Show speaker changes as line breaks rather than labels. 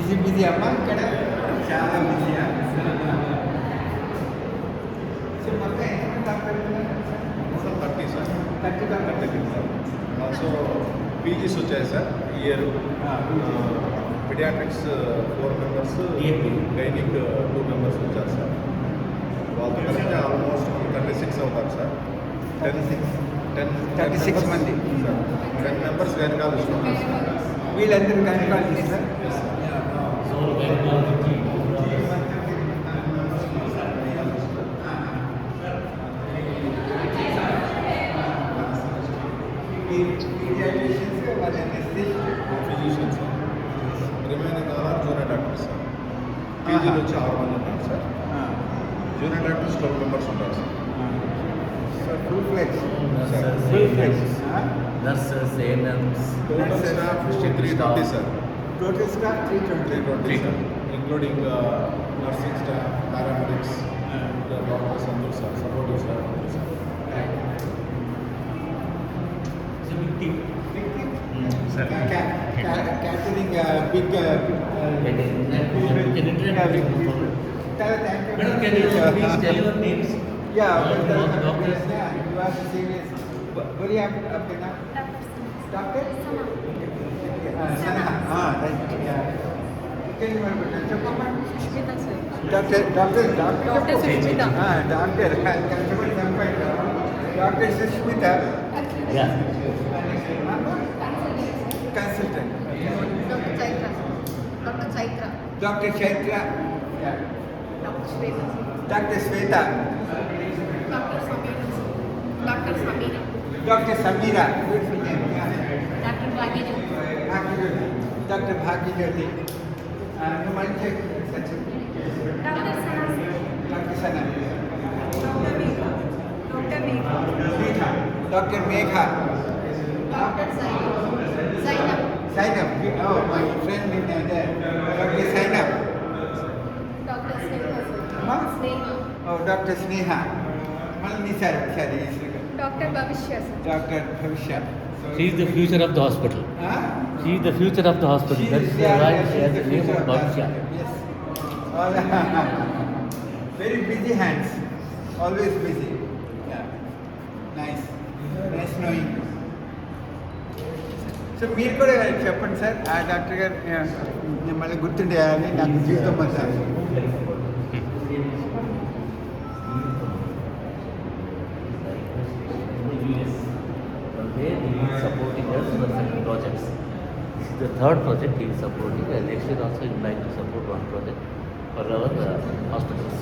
Busy అమ్మా ఇక్కడ చాలా బిజీయా. సో మొత్తం ఎంతమంది డాక్టర్లు ఉన్నారు?
మొత్తం 30 సార్.
30 డాక్టర్లు.
సార్. ఆల్సో పీజీస్ వచ్చాయి సార్ ఈ year. Paediatrics 4 members, gynaec 2 members వచ్చారు సార్. వాళ్ళతో కలిపితే ఆల్మోస్ట్ 36 అవుతారు సార్.
36 మంది
సార్. 10 మెంబర్స్ గైనకాలజిస్ట్ ఉన్నారు సార్.
వీళ్ళందరూ gynaecologist sir.
Physicians remaining are junior doctors sir. పీజీలో వచ్చి 6 మంది ఉన్నారు సార్. జూనియర్ డాక్టర్స్ 12 మెంబర్స్ ఉంటారు sir.
Full flex
nurses, ANMs,
total staff 320 sir.
Total staff 320
sir, including nursing staff, paramedics, doctors అందరూ sir, supportive staff అందరూ sir.
Catering big
Madam, can you please tell your names?
Yeah,
All
but
doctors.
yeah, you are the serious. What do you have up now? Doctor? Sana. Right. Yeah. Can you remember?
Sushmita sir.
Doctor.
Dr. Sushmita.
Doctor. Doctor Sushmita.
Yeah.
Consultant.
Dr. Chaitra. Dr. Chaitra.
Dr. Chaitra. Yeah.
Dr. Shweta.
Dr. Sweta.
Dr. Samira. Dr. Samira.
Dr. Samira. Beautiful name. Yeah.
Dr. Bhagirath.
Bhagirath. Dr. Bhagirath. No one check.
Dr. Sana.
Dr. Sana.
Dr. Megha. Dr. Megha.
Megha. Dr. Megha.
Dr. Zainab.
Zainab. Oh, my friend in there. Dr. Zainab.
Dr. Sneha.
Huh?
Sneha.
Oh, Dr. Sneha. Malini sorry.
Dr. Bhavishya sir.
Dr. Bhavishya.
She is the future of the hospital.
Huh?
She is the future of the hospital. That's why she has the name of Bhavishya.
Yes. All very busy hands. Always busy. Yeah. Nice. Nice knowing you. So మీరు కూడా చెప్పండి sir ఆ doctor గారు మళ్ళీ గుర్తుండేయాలి నాకు జీవితం అంతా.
Where he is supporting us for certain projects. This is the third project he is supporting, and next year also he would like to support one project for our hospitals.